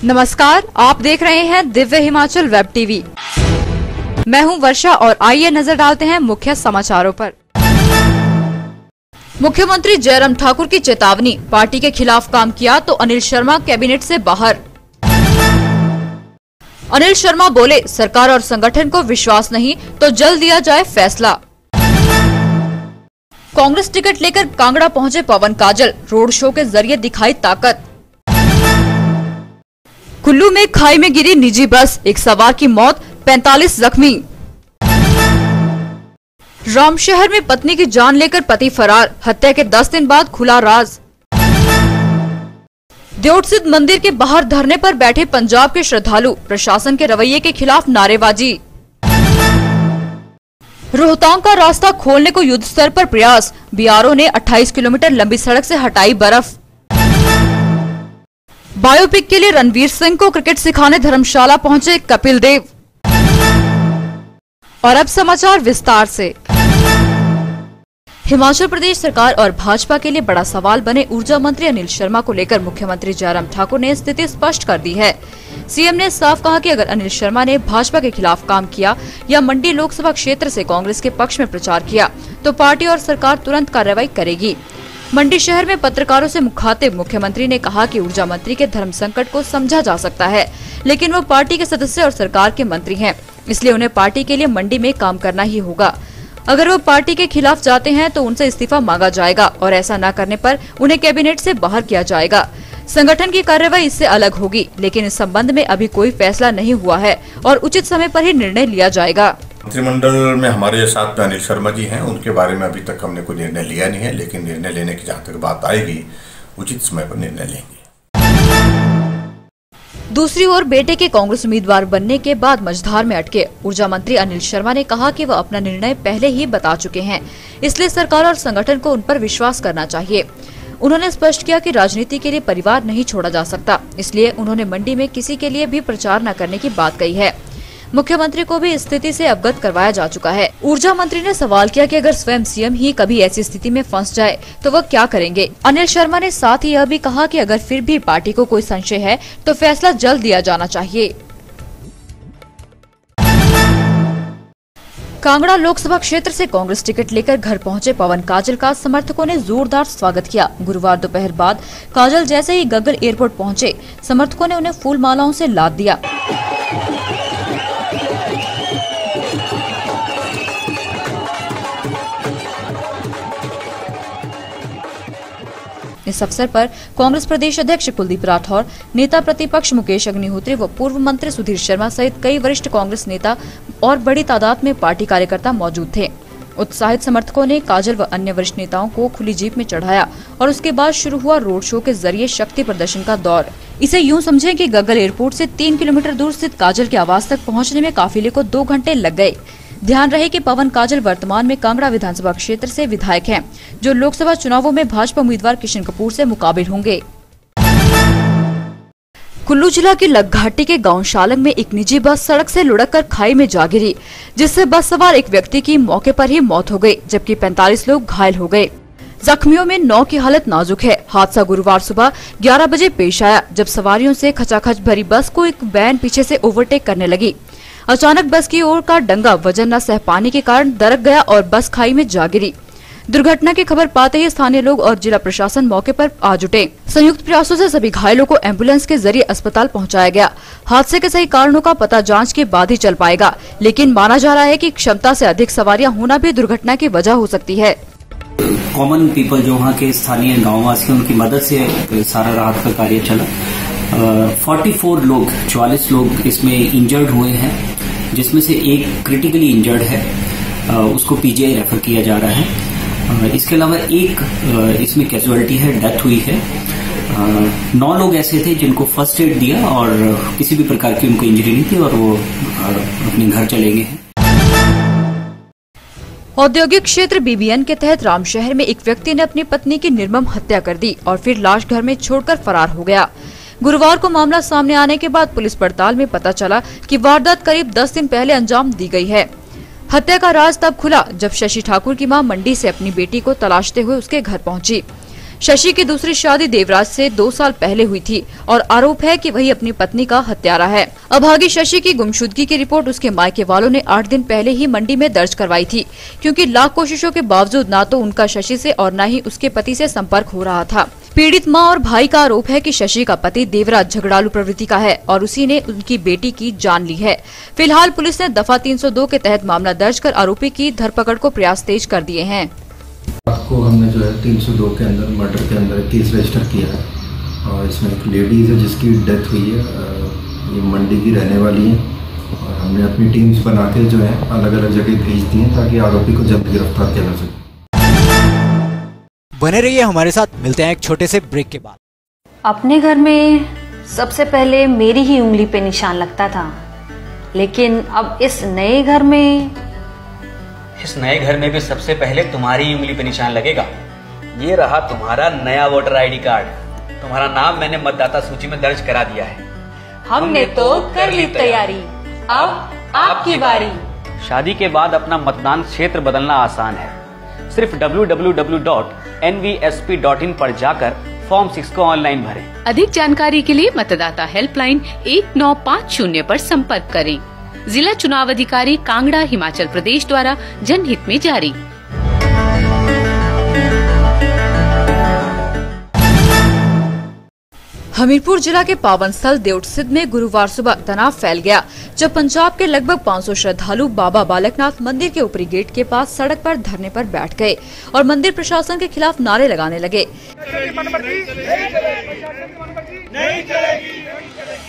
नमस्कार, आप देख रहे हैं दिव्य हिमाचल वेब टीवी। मैं हूं वर्षा और आइए नजर डालते हैं मुख्य समाचारों पर। मुख्यमंत्री जयराम ठाकुर की चेतावनी, पार्टी के खिलाफ काम किया तो अनिल शर्मा कैबिनेट से बाहर। अनिल शर्मा बोले, सरकार और संगठन को विश्वास नहीं तो जल्द दिया जाए फैसला। कांग्रेस टिकट लेकर कांगड़ा पहुंचे पवन काजल, रोड शो के जरिए दिखाई ताकत। कुल्लू में खाई में गिरी निजी बस, एक सवार की मौत, 45 जख्मी। रामशहर में पत्नी की जान लेकर पति फरार, हत्या के 10 दिन बाद खुला राज। देवोत्सिद्ध मंदिर के बाहर धरने पर बैठे पंजाब के श्रद्धालु, प्रशासन के रवैये के खिलाफ नारेबाजी। रोहतांग का रास्ता खोलने को युद्ध स्तर पर प्रयास, बीआरओ ने 28 किलोमीटर लंबी सड़क से हटाई बर्फ। बायोपिक के लिए रणवीर सिंह को क्रिकेट सिखाने धर्मशाला पहुंचे कपिल देव। और अब समाचार विस्तार से। हिमाचल प्रदेश सरकार और भाजपा के लिए बड़ा सवाल बने ऊर्जा मंत्री अनिल शर्मा को लेकर मुख्यमंत्री जयराम ठाकुर ने स्थिति स्पष्ट कर दी है। सीएम ने साफ कहा कि अगर अनिल शर्मा ने भाजपा के खिलाफ काम किया या मंडी लोकसभा क्षेत्र से कांग्रेस के पक्ष में प्रचार किया तो पार्टी और सरकार तुरंत कार्रवाई करेगी। मंडी शहर में पत्रकारों से मुखातिब मुख्यमंत्री ने कहा कि ऊर्जा मंत्री के धर्म संकट को समझा जा सकता है, लेकिन वो पार्टी के सदस्य और सरकार के मंत्री हैं, इसलिए उन्हें पार्टी के लिए मंडी में काम करना ही होगा। अगर वो पार्टी के खिलाफ जाते हैं तो उनसे इस्तीफा मांगा जाएगा और ऐसा न करने पर उन्हें कैबिनेट से बाहर किया जाएगा। संगठन की कार्रवाई इससे अलग होगी, लेकिन इस संबंध में अभी कोई फैसला नहीं हुआ है और उचित समय पर ही निर्णय लिया जाएगा। मंत्रिमंडल में हमारे साथ में अनिल शर्मा जी हैं, उनके बारे में अभी तक हमने कोई निर्णय लिया नहीं है, लेकिन निर्णय लेने की जहाँ तक बात आएगी उचित समय पर निर्णय लेंगे। दूसरी ओर बेटे के कांग्रेस उम्मीदवार बनने के बाद मझधार में अटके ऊर्जा मंत्री अनिल शर्मा ने कहा कि वह अपना निर्णय पहले ही बता चुके हैं, इसलिए सरकार और संगठन को उन पर विश्वास करना चाहिए। उन्होंने स्पष्ट किया कि राजनीति के लिए परिवार नहीं छोड़ा जा सकता, इसलिए उन्होंने मंडी में किसी के लिए भी प्रचार न करने की बात कही है। मुख्यमंत्री को भी स्थिति से अवगत करवाया जा चुका है। ऊर्जा मंत्री ने सवाल किया कि अगर स्वयं सीएम ही कभी ऐसी स्थिति में फंस जाए तो वह क्या करेंगे। अनिल शर्मा ने साथ ही यह भी कहा कि अगर फिर भी पार्टी को कोई संशय है तो फैसला जल्द दिया जाना चाहिए। कांगड़ा लोकसभा क्षेत्र से कांग्रेस टिकट लेकर घर पहुंचे पवन काजल का समर्थकों ने जोरदार स्वागत किया। गुरुवार दोपहर बाद काजल जैसे ही गग्गल एयरपोर्ट पहुंचे, समर्थकों ने उन्हें फूल मालाओं से लाद दिया। इस अवसर पर कांग्रेस प्रदेश अध्यक्ष कुलदीप राठौर, नेता प्रतिपक्ष मुकेश अग्निहोत्री व पूर्व मंत्री सुधीर शर्मा सहित कई वरिष्ठ कांग्रेस नेता और बड़ी तादाद में पार्टी कार्यकर्ता मौजूद थे। उत्साहित समर्थकों ने काजल व अन्य वरिष्ठ नेताओं को खुली जीप में चढ़ाया और उसके बाद शुरू हुआ रोड शो के जरिए शक्ति प्रदर्शन का दौर। इसे यूं समझें कि गग्गल एयरपोर्ट से 3 किलोमीटर दूर स्थित काजल के आवास तक पहुंचने में काफिले को 2 घंटे लग गए। ध्यान रहे कि पवन काजल वर्तमान में कांगड़ा विधानसभा क्षेत्र से विधायक हैं, जो लोकसभा चुनावों में भाजपा उम्मीदवार किशन कपूर से मुकाबिल होंगे। कुल्लू जिला की लग घाटी के गांव शालंग में एक निजी बस सड़क से लुढ़ककर खाई में जा गिरी, जिससे बस सवार एक व्यक्ति की मौके पर ही मौत हो गई, जबकि 45 लोग घायल हो गए। जख्मियों में 9 की हालत नाजुक है। हादसा गुरुवार सुबह 11 बजे पेश आया, जब सवारियों से खचाखच भरी बस को एक वैन पीछे से ओवरटेक करने लगी। अचानक बस की ओर का डंगा वजन न सह पाने के कारण दरक गया और बस खाई में जा गिरी। दुर्घटना की खबर पाते ही स्थानीय लोग और जिला प्रशासन मौके पर आ जुटे। संयुक्त प्रयासों से सभी घायलों को एम्बुलेंस के जरिए अस्पताल पहुंचाया गया। हादसे के सही कारणों का पता जांच के बाद ही चल पाएगा, लेकिन माना जा रहा है कि क्षमता से अधिक सवारियां होना भी दुर्घटना की वजह हो सकती है। कॉमन पीपल जो वहाँ के स्थानीय गाँववासी, उनकी मदद से सारा राहत का कार्य चला। 44 लोग 44 लोग इसमें इंजर्ड हुए हैं, जिसमें से एक क्रिटिकली इंजर्ड है, उसको पीजीआई रेफर किया जा रहा है। इसके अलावा एक इसमें कैजुअलिटी है, डेथ हुई है। 9 लोग ऐसे थे जिनको फर्स्ट एड दिया और किसी भी प्रकार की उनको इंजरी नहीं थी और वो अपने घर चले गए हैं। औद्योगिक क्षेत्र बीबीएन के तहत रामशहर में एक व्यक्ति ने अपनी पत्नी की निर्मम हत्या कर दी और फिर लाश घर में छोड़कर फरार हो गया। गुरुवार को मामला सामने आने के बाद पुलिस पड़ताल में पता चला कि वारदात करीब 10 दिन पहले अंजाम दी गई है। हत्या का राज तब खुला जब शशि ठाकुर की मां मंडी से अपनी बेटी को तलाशते हुए उसके घर पहुंची। शशि की दूसरी शादी देवराज से 2 साल पहले हुई थी और आरोप है कि वही अपनी पत्नी का हत्यारा है। अभागी शशि की गुमशुदगी की रिपोर्ट उसके मायके वालों ने 8 दिन पहले ही मंडी में दर्ज करवाई थी, क्योंकि लाख कोशिशों के बावजूद न तो उनका शशि से और न ही उसके पति से संपर्क हो रहा था। पीड़ित मां और भाई का आरोप है कि शशि का पति देवराज झगड़ालू प्रवृत्ति का है और उसी ने उनकी बेटी की जान ली है। फिलहाल पुलिस ने दफा 302 के तहत मामला दर्ज कर आरोपी की धरपकड़ को प्रयास तेज कर दिए हैं। आपको हमने जो है 302 के अंदर मर्डर के अंदर केस रजिस्टर किया है और इसमें एक लेडीज है जिसकी डेथ हुई है। ये मंडी की रहने वाली है और हमने अपनी टीम्स बना के जो है अलग अलग जगह भेज दी हैं ताकि आरोपी को जल्द गिरफ्तार किया जा सके। बने रहिए हमारे साथ, मिलते हैं एक छोटे से ब्रेक के बाद। अपने घर में सबसे पहले मेरी ही उंगली पे निशान लगता था, लेकिन अब इस नए घर में भी सबसे पहले तुम्हारी ही उंगली पे निशान लगेगा। ये रहा तुम्हारा नया वोटर आईडी कार्ड। तुम्हारा नाम मैंने मतदाता सूची में दर्ज करा दिया है। हमने तो कर ली तैयारी, अब आपकी बारी। शादी के बाद अपना मतदान क्षेत्र बदलना आसान है। सिर्फ www.nvsp.in पर जाकर फॉर्म 6 को ऑनलाइन भरें। अधिक जानकारी के लिए मतदाता हेल्पलाइन 1950 पर संपर्क करें। जिला चुनाव अधिकारी कांगड़ा, हिमाचल प्रदेश द्वारा जनहित में जारी। हमीरपुर जिला के पावन स्थल देवटसिद्ध में गुरुवार सुबह तनाव फैल गया, जब पंजाब के लगभग 500 श्रद्धालु बाबा बालकनाथ मंदिर के ऊपरी गेट के पास सड़क पर धरने पर बैठ गए और मंदिर प्रशासन के खिलाफ नारे लगाने लगे।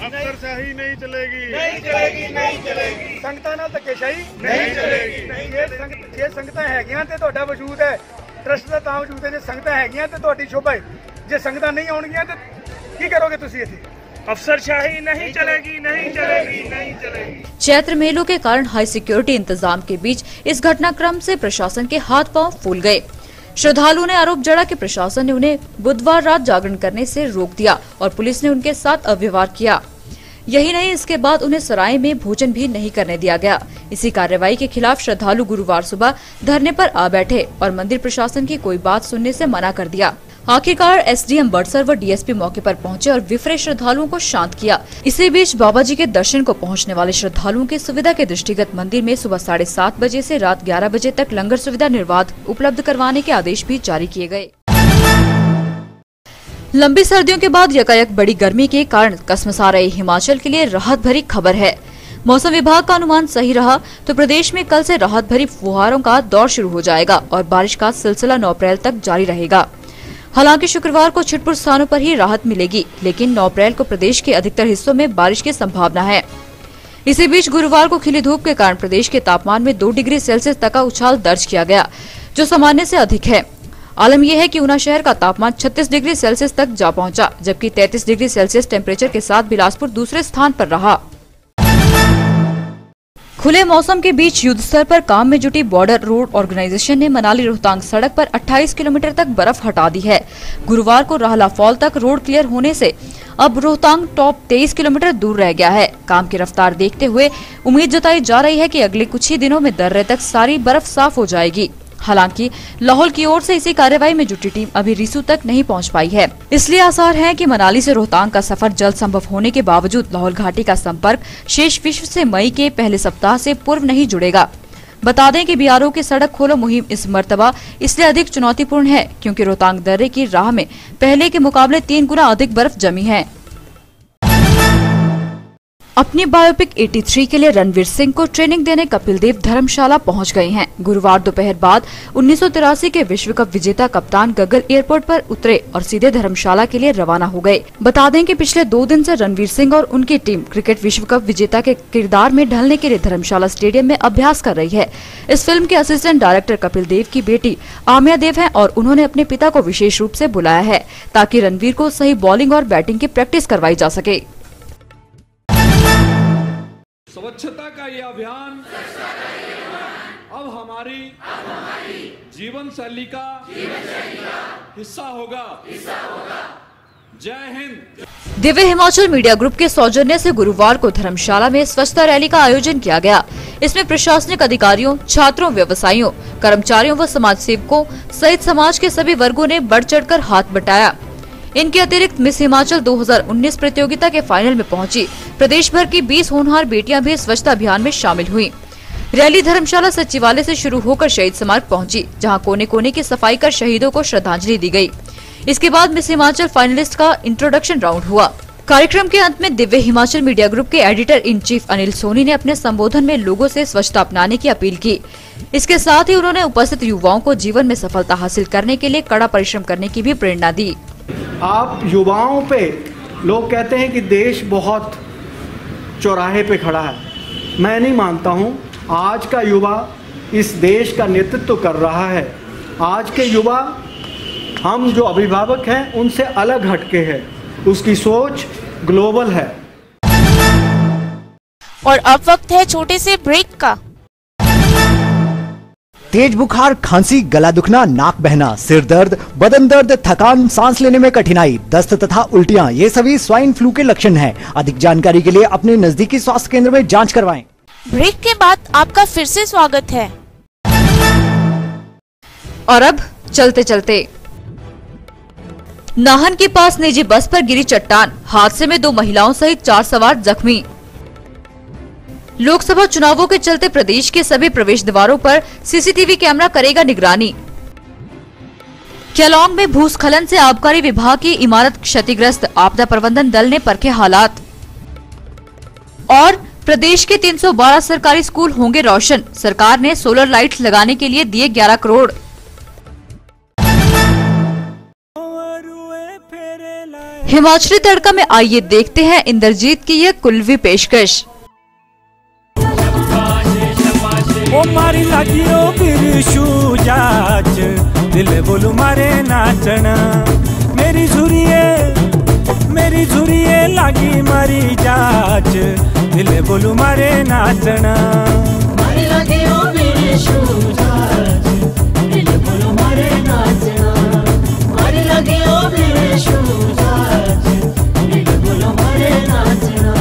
अफसरशाही नहीं चलेगी, नहीं चलेगी, नहीं चलेगी। संगतां नाल धक्केशाही नहीं चलेगी। जे संगतां हैगियां ते तुहाडा वजूद है, ट्रस्ट दा तां वजूद है। जे संगतां हैगियां ते तुहाडी शोभा है, जे संगतां नहीं आउणगियां ते की करोगे तुसीं इत्थे? अफसरशाही नहीं चलेगी, नहीं चलेगी, नहीं चलेगी। चैत्र मेलों के कारण हाई सिक्योरिटी इंतजाम के बीच इस घटनाक्रम से प्रशासन के हाथ पांव फूल गए। श्रद्धालुओं ने आरोप जड़ा कि प्रशासन ने उन्हें बुधवार रात जागरण करने से रोक दिया और पुलिस ने उनके साथ अव्यवहार किया। यही नहीं, इसके बाद उन्हें सराय में भोजन भी नहीं करने दिया गया। इसी कार्रवाई के खिलाफ श्रद्धालु गुरुवार सुबह धरने पर आ बैठे और मंदिर प्रशासन की कोई बात सुनने से मना कर दिया। आखिरकार एसडीएम बड़सर व डीएसपी मौके पर पहुंचे और विफरे श्रद्धालुओं को शांत किया। इसी बीच बाबा जी के दर्शन को पहुंचने वाले श्रद्धालुओं की सुविधा के दृष्टिगत मंदिर में सुबह 7:30 बजे से रात 11 बजे तक लंगर सुविधा निर्बाध उपलब्ध करवाने के आदेश भी जारी किए गए। लंबी सर्दियों के बाद यकायक बड़ी गर्मी के कारण कसमसा रहे हिमाचल के लिए राहत भरी खबर है। मौसम विभाग का अनुमान सही रहा तो प्रदेश में कल से राहत भरी फुहारों का दौर शुरू हो जाएगा और बारिश का सिलसिला 9 अप्रैल तक जारी रहेगा। हालांकि शुक्रवार को छिटपुट स्थानों पर ही राहत मिलेगी, लेकिन 9 अप्रैल को प्रदेश के अधिकतर हिस्सों में बारिश की संभावना है। इसी बीच गुरुवार को खिली धूप के कारण प्रदेश के तापमान में 2 डिग्री सेल्सियस तक का उछाल दर्ज किया गया, जो सामान्य से अधिक है। आलम यह है कि ऊना शहर का तापमान 36 डिग्री सेल्सियस तक जा पहुंचा, जबकि 33 डिग्री सेल्सियस टेम्परेचर के साथ बिलासपुर दूसरे स्थान पर रहा। खुले मौसम के बीच युद्ध स्तर पर काम में जुटी बॉर्डर रोड ऑर्गेनाइजेशन ने मनाली रोहतांग सड़क पर 28 किलोमीटर तक बर्फ हटा दी है। गुरुवार को राहला फॉल तक रोड क्लियर होने से अब रोहतांग टॉप 23 किलोमीटर दूर रह गया है। काम की रफ्तार देखते हुए उम्मीद जताई जा रही है कि अगले कुछ ही दिनों में दर्रे तक सारी बर्फ साफ हो जाएगी। हालांकि लाहौल की ओर से इसी कार्रवाई में जुटी टीम अभी रिसू तक नहीं पहुंच पाई है, इसलिए आसार है कि मनाली से रोहतांग का सफर जल्द संभव होने के बावजूद लाहौल घाटी का संपर्क शेष विश्व से मई के पहले सप्ताह से पूर्व नहीं जुड़ेगा। बता दें कि बीआरओ की सड़क खोलो मुहिम इस मर्तबा इसलिए अधिक चुनौतीपूर्ण है क्योंकि रोहतांग दर्रे की राह में पहले के मुकाबले 3 गुना अधिक बर्फ जमी है। अपनी बायोपिक 83 के लिए रणवीर सिंह को ट्रेनिंग देने कपिल देव धर्मशाला पहुंच गए हैं। गुरुवार दोपहर बाद 1983 के विश्व कप विजेता कप्तान गगल एयरपोर्ट पर उतरे और सीधे धर्मशाला के लिए रवाना हो गए। बता दें कि पिछले 2 दिन से रणवीर सिंह और उनकी टीम क्रिकेट विश्व कप विजेता के किरदार में ढलने के लिए धर्मशाला स्टेडियम में अभ्यास कर रही है। इस फिल्म के असिस्टेंट डायरेक्टर कपिल देव की बेटी आमिया देव है और उन्होंने अपने पिता को विशेष रूप से बुलाया है ताकि रणवीर को सही बॉलिंग और बैटिंग की प्रैक्टिस करवाई जा सके। स्वच्छता का ये अभियान अब हमारी जीवन शैली का हिस्सा होगा। जय हिंद। दिव्य हिमाचल मीडिया ग्रुप के सौजन्य से गुरुवार को धर्मशाला में स्वच्छता रैली का आयोजन किया गया। इसमें प्रशासनिक अधिकारियों, छात्रों, व्यवसायियों, कर्मचारियों व समाज सेवकों सहित समाज के सभी वर्गों ने बढ़ चढ़कर हाथ बटाया। इनके अतिरिक्त मिस हिमाचल 2019 प्रतियोगिता के फाइनल में पहुंची प्रदेश भर की 20 होनहार बेटियां भी स्वच्छता अभियान में शामिल हुई। रैली धर्मशाला सचिवालय से शुरू होकर शहीद स्मारक पहुंची, जहां कोने कोने की सफाई कर शहीदों को श्रद्धांजलि दी गई। इसके बाद मिस हिमाचल फाइनलिस्ट का इंट्रोडक्शन राउंड हुआ। कार्यक्रम के अंत में दिव्य हिमाचल मीडिया ग्रुप के editor in chief Anil Soni ने अपने संबोधन में लोगों से स्वच्छता अपनाने की अपील की। इसके साथ ही उन्होंने उपस्थित युवाओं को जीवन में सफलता हासिल करने के लिए कड़ा परिश्रम करने की भी प्रेरणा दी। आप युवाओं पे लोग कहते हैं कि देश बहुत चौराहे पे खड़ा है, मैं नहीं मानता हूँ। आज का युवा इस देश का नेतृत्व कर रहा है। आज के युवा, हम जो अभिभावक हैं उनसे अलग हटके है, उसकी सोच ग्लोबल है। और अब वक्त है छोटे से ब्रेक का। तेज बुखार, खांसी, गला दुखना, नाक बहना, सिर दर्द, बदन दर्द, थकान, सांस लेने में कठिनाई, दस्त तथा उल्टियां, ये सभी स्वाइन फ्लू के लक्षण हैं। अधिक जानकारी के लिए अपने नजदीकी स्वास्थ्य केंद्र में जांच करवाएं। ब्रेक के बाद आपका फिर से स्वागत है। और अब चलते चलते नाहन के पास निजी बस पर गिरी चट्टान, हादसे में 2 महिलाओं सहित 4 सवार जख्मी। लोकसभा चुनावों के चलते प्रदेश के सभी प्रवेश द्वारों पर सीसीटीवी कैमरा करेगा निगरानी। केलांग में भूस्खलन से आबकारी विभाग की इमारत क्षतिग्रस्त, आपदा प्रबंधन दल ने परखे हालात। और प्रदेश के 312 सरकारी स्कूल होंगे रोशन, सरकार ने सोलर लाइट लगाने के लिए दिए 11 करोड़। हिमाचली तड़का में आइए देखते हैं इंद्रजीत की यह कुल्वी पेशकश। ओ मारी लागियो बिरशु जाच, दिल बोलू मारे नाचना, मेरी झुरिए लागी मारी जाच, दिल बोलू मारे नाचना। मारी लागियो बिरशु जाच, दिल बोलू मारे नाचना, मारी लागियो बिरशु जाच, दिल बोलू मारे नाचना।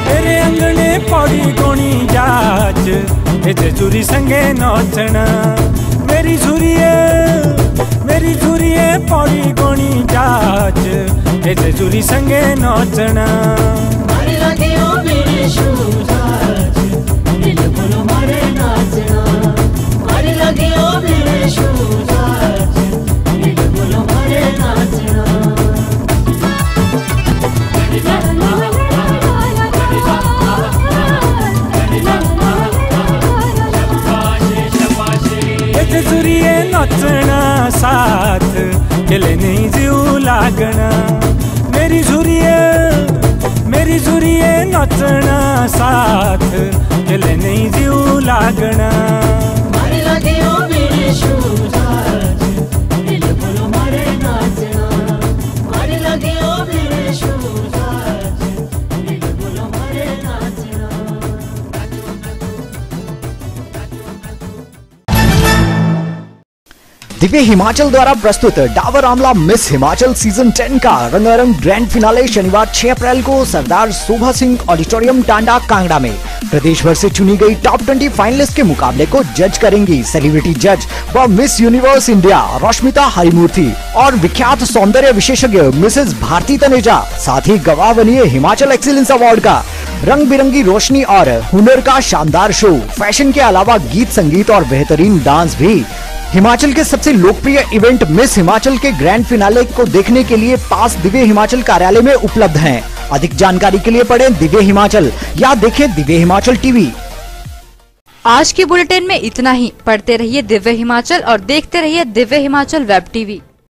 तेरे अंगने पौड़ी गोणी जाच, एजे चूरी संगे नोचना, मेरी झुरिए पौड़ी गोणी जाच, एजे चूरी संगे नोचना। मारी लागियो बिरशु जाच, दिल बोलो मारे नाचना, मारी लागियो बिरशु जाच, दिल बोलो मारे नाचना। झुरिए नचना साथ, केले नहीं जीव लागना, मेरी झुरिए नचना साथ, केले नहीं जीव लागना। मारी लागियो बिरशु जाच, दिल बोलो मारे नाचना, मारी लागियो बिरशु जाच, दिल बोलो मारे नाचना। दिव्य हिमाचल द्वारा प्रस्तुत डाबर आमला मिस हिमाचल सीजन 10 का रंगारंग ग्रैंड फिनाले शनिवार 6 अप्रैल को सरदार शोभा सिंह ऑडिटोरियम टांडा कांगड़ा में। प्रदेश भर से चुनी गई टॉप 20 फाइनलिस्ट के मुकाबले को जज करेंगी सेलिब्रिटी जज व miss universe India Rashmita Harimurti और विख्यात सौंदर्य विशेषज्ञ मिसेस भारती तनेजा। साथ ही गवाह बनिए हिमाचल एक्सीलेंस अवार्ड का। रंग बिरंगी रोशनी और हुनर का शानदार शो, फैशन के अलावा गीत संगीत और बेहतरीन डांस भी। हिमाचल के सबसे लोकप्रिय इवेंट मिस हिमाचल के ग्रैंड फिनाले को देखने के लिए पास दिव्य हिमाचल कार्यालय में उपलब्ध हैं। अधिक जानकारी के लिए पढ़ें दिव्य हिमाचल या देखें दिव्य हिमाचल टीवी। आज के बुलेटिन में इतना ही। पढ़ते रहिए दिव्य हिमाचल और देखते रहिए दिव्य हिमाचल वेब टीवी।